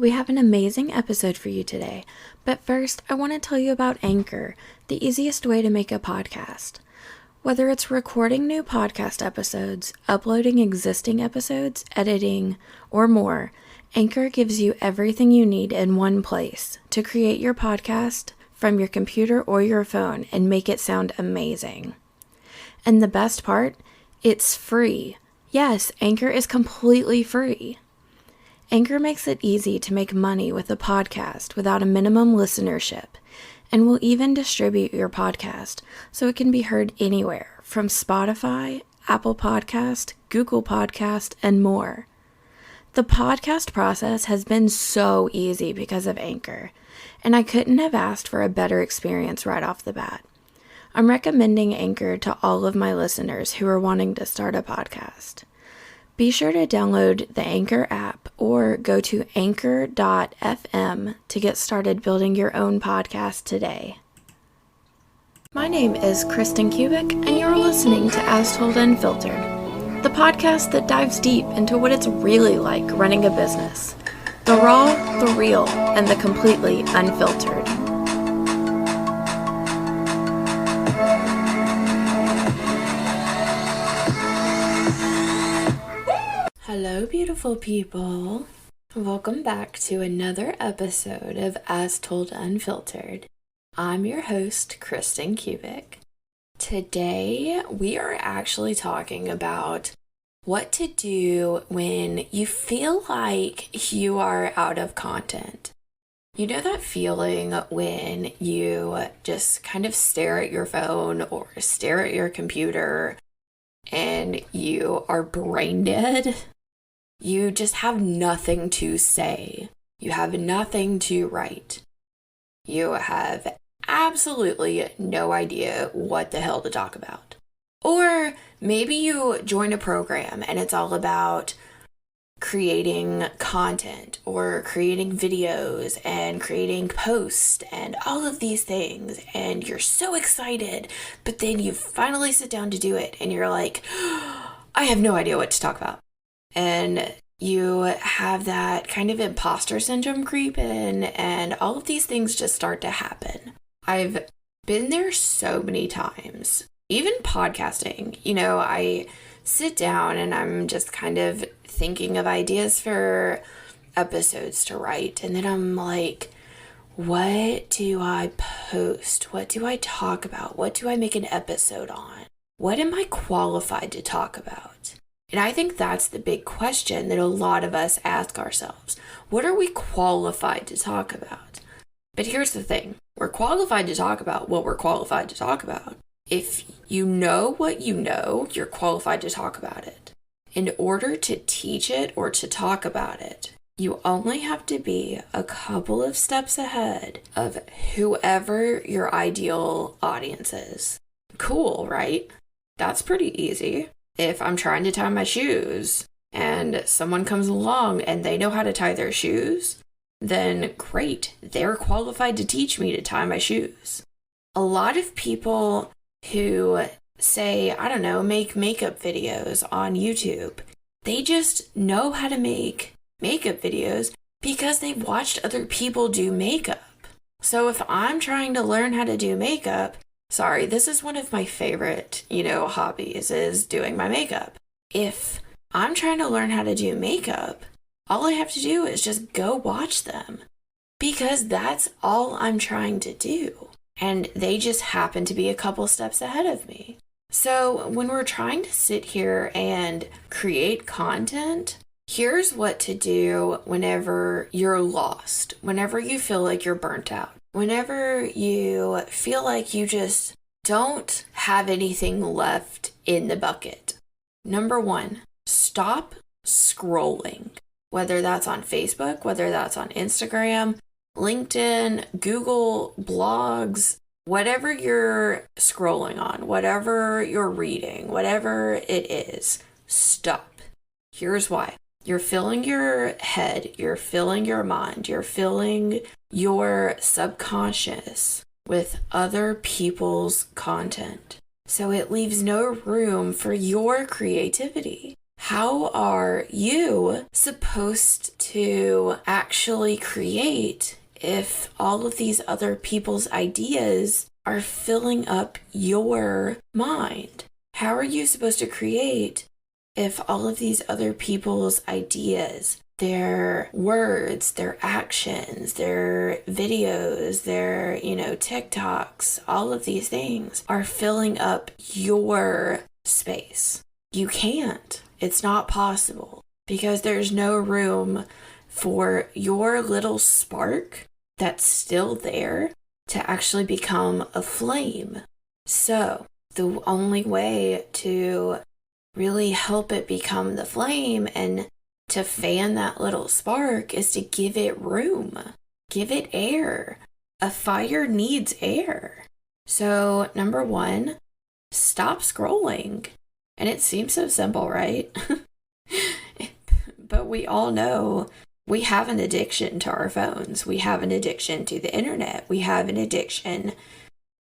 We have an amazing episode for you today, but first I want to tell you about Anchor, the easiest way to make a podcast. Whether it's recording new podcast episodes, uploading existing episodes, editing, or more, Anchor gives you everything you need in one place to create your podcast from your computer or your phone and make it sound amazing. And the best part, it's free. Yes, Anchor is completely free. Anchor makes it easy to make money with a podcast without a minimum listenership, and will even distribute your podcast so it can be heard anywhere from Spotify, Apple Podcast, Google Podcast, and more. The podcast process has been so easy because of Anchor, and I couldn't have asked for a better experience right off the bat. I'm recommending Anchor to all of my listeners who are wanting to start a podcast. Be sure to download the Anchor app or go to anchor.fm to get started building your own podcast today. My name is Kristen Kubik, and you're listening to As Told Unfiltered, the podcast that dives deep into what it's really like running a business. The raw, the real, and the completely unfiltered. Hello, beautiful people. Welcome back to another episode of As Told Unfiltered. I'm your host, Kristen Kubik. Today, we are actually talking about what to do when you feel like you are out of content. You know that feeling when you just kind of stare at your phone or stare at your computer and you are brain dead? You just have nothing to say. You have nothing to write. You have absolutely no idea what the hell to talk about. Or maybe you join a program and it's all about creating content or creating videos and creating posts and all of these things, and you're so excited, but then you finally sit down to do it and you're like, I have no idea what to talk about. And you have that kind of imposter syndrome creep in, and all of these things just start to happen. I've been there so many times. Even podcasting, I sit down and I'm just kind of thinking of ideas for episodes to write. And then I'm like, what do I post? What do I talk about? What do I make an episode on? What am I qualified to talk about? And I think that's the big question that a lot of us ask ourselves. What are we qualified to talk about? But here's the thing. We're qualified to talk about what we're qualified to talk about. If you know what you know, you're qualified to talk about it. In order to teach it or to talk about it, you only have to be a couple of steps ahead of whoever your ideal audience is. Cool, right? That's pretty easy. If I'm trying to tie my shoes and someone comes along and they know how to tie their shoes, then great, they're qualified to teach me to tie my shoes. A lot of people who say, make makeup videos on YouTube, they just know how to make makeup videos because they've watched other people do makeup. So if I'm trying to learn how to do makeup, sorry, this is one of my favorite, hobbies is doing my makeup. If I'm trying to learn how to do makeup, all I have to do is just go watch them because that's all I'm trying to do. And they just happen to be a couple steps ahead of me. So when we're trying to sit here and create content, here's what to do whenever you're lost, whenever you feel like you're burnt out. Whenever you feel like you just don't have anything left in the bucket. Number one, stop scrolling. Whether that's on Facebook, whether that's on Instagram, LinkedIn, Google, blogs, whatever you're scrolling on, whatever you're reading, whatever it is, stop. Here's why. You're filling your head, you're filling your mind, you're filling your subconscious with other people's content. So it leaves no room for your creativity. How are you supposed to actually create if all of these other people's ideas are filling up your mind? How are you supposed to create if all of these other people's ideas, their words, their actions, their videos, their, TikToks, all of these things are filling up your space? You can't. It's not possible because there's no room for your little spark that's still there to actually become a flame. So the only way to really help it become the flame and to fan that little spark is to give it room, give it air. A fire needs air. So number one, stop scrolling. And it seems so simple, right? But we all know we have an addiction to our phones. We have an addiction to the internet. We have an addiction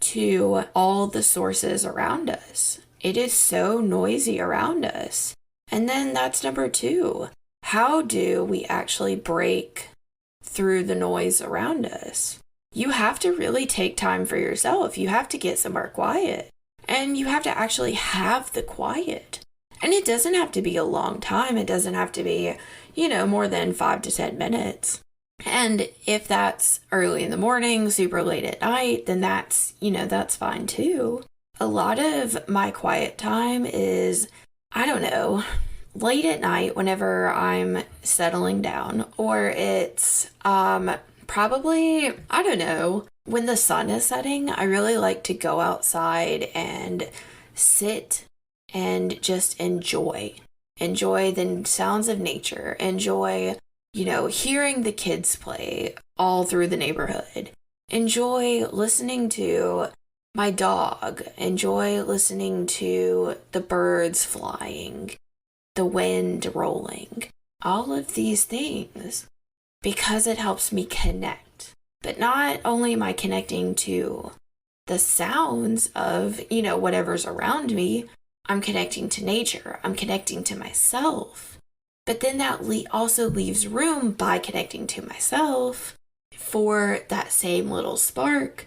to all the sources around us. It is so noisy around us. And then that's number two. How do we actually break through the noise around us? You have to really take time for yourself. You have to get somewhere quiet. And you have to actually have the quiet. And it doesn't have to be a long time. It doesn't have to be, more than 5 to 10 minutes. And if that's early in the morning, super late at night, then that's fine too. A lot of my quiet time is, late at night whenever I'm settling down, or it's probably, when the sun is setting. I really like to go outside and sit and just enjoy the sounds of nature, enjoy, hearing the kids play all through the neighborhood, enjoy listening to my dog, enjoy listening to the birds flying, the wind rolling, all of these things, because it helps me connect. But not only am I connecting to the sounds of, whatever's around me, I'm connecting to nature, I'm connecting to myself. But then that also leaves room by connecting to myself for that same little spark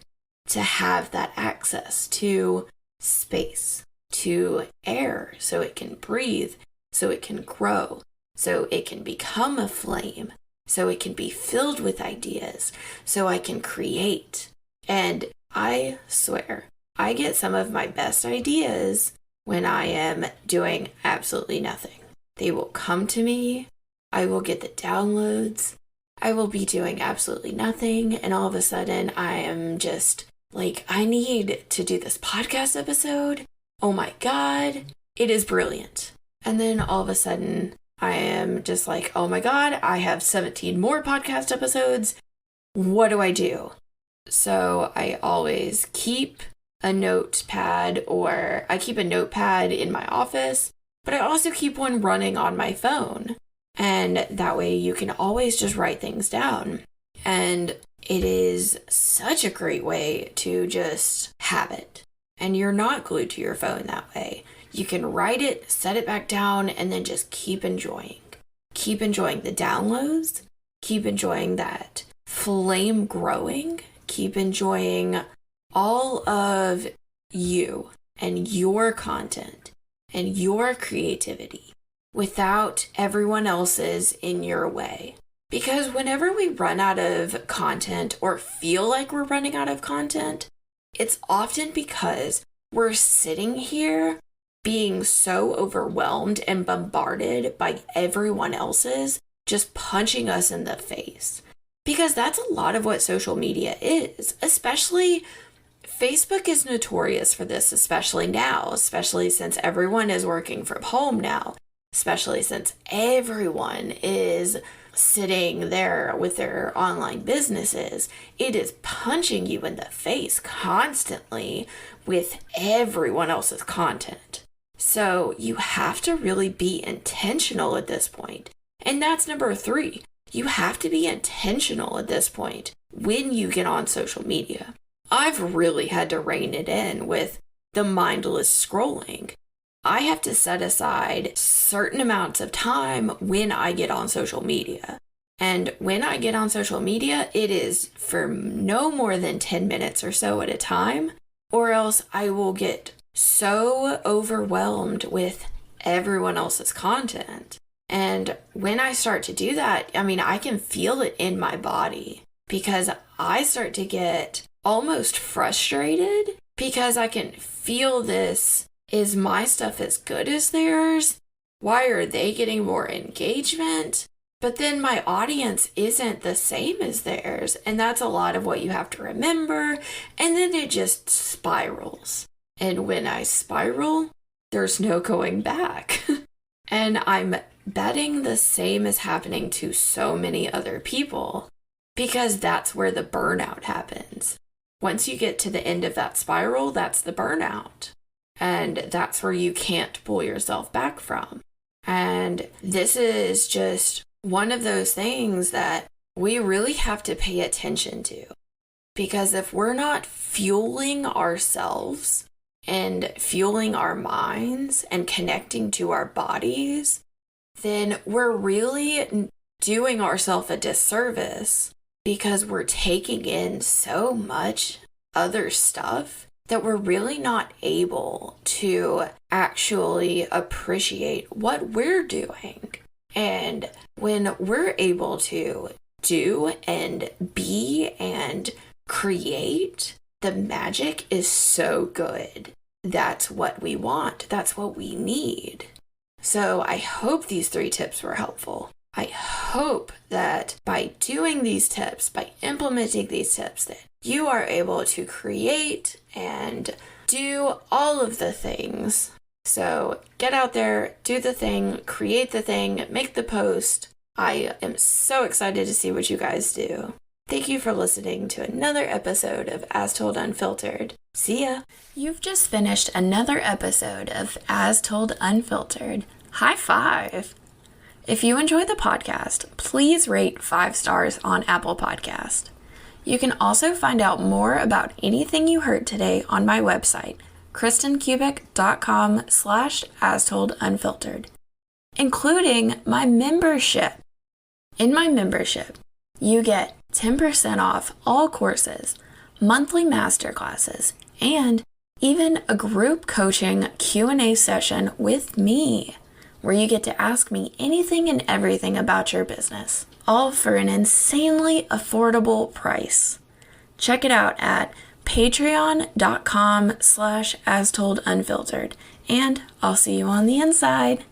to have that access to space, to air, so it can breathe, so it can grow, so it can become a flame, so it can be filled with ideas, so I can create. And I swear, I get some of my best ideas when I am doing absolutely nothing. They will come to me, I will get the downloads, I will be doing absolutely nothing, and all of a sudden I am just like, I need to do this podcast episode. Oh my God, it is brilliant. And then all of a sudden I am just like, oh my God, I have 17 more podcast episodes. What do I do? So I always keep a notepad, or I keep a notepad in my office, but I also keep one running on my phone. And that way you can always just write things down. And it is such a great way to just have it. And you're not glued to your phone that way. You can write it, set it back down, and then just keep enjoying. Keep enjoying the downloads. Keep enjoying that flame growing. Keep enjoying all of you and your content and your creativity without everyone else's in your way. Because whenever we run out of content or feel like we're running out of content, it's often because we're sitting here being so overwhelmed and bombarded by everyone else's just punching us in the face. Because that's a lot of what social media is, especially Facebook is notorious for this, especially now, especially since everyone is working from home now, especially since everyone is sitting there with their online businesses. It is punching you in the face constantly with everyone else's content. So you have to really be intentional at this point. And that's number 3. You have to be intentional at this point when you get on social media. I've really had to rein it in with the mindless scrolling. I have to set aside certain amounts of time when I get on social media. And when I get on social media, it is for no more than 10 minutes or so at a time, or else I will get so overwhelmed with everyone else's content. And when I start to do that, I can feel it in my body because I start to get almost frustrated because I can feel this. Is my stuff as good as theirs? Why are they getting more engagement? But then my audience isn't the same as theirs. And that's a lot of what you have to remember. And then it just spirals. And when I spiral, there's no going back. And I'm betting the same is happening to so many other people because that's where the burnout happens. Once you get to the end of that spiral, that's the burnout. And that's where you can't pull yourself back from. And this is just one of those things that we really have to pay attention to. Because if we're not fueling ourselves and fueling our minds and connecting to our bodies, then we're really doing ourselves a disservice because we're taking in so much other stuff that we're really not able to actually appreciate what we're doing. And when we're able to do and be and create, the magic is so good. That's what we want. That's what we need. So I hope these 3 tips were helpful. I hope that by doing these tips, by implementing these tips, that you are able to create and do all of the things. So get out there, do the thing, create the thing, make the post. I am so excited to see what you guys do. Thank you for listening to another episode of As Told Unfiltered. See ya! You've just finished another episode of As Told Unfiltered. High five! If you enjoy the podcast, please rate 5 stars on Apple Podcast. You can also find out more about anything you heard today on my website, kristenkubic.com/astoldunfiltered, including my membership. In my membership, you get 10% off all courses, monthly masterclasses, and even a group coaching Q&A session with me, where you get to ask me anything and everything about your business, all for an insanely affordable price. Check it out at patreon.com/astoldunfiltered, and I'll see you on the inside.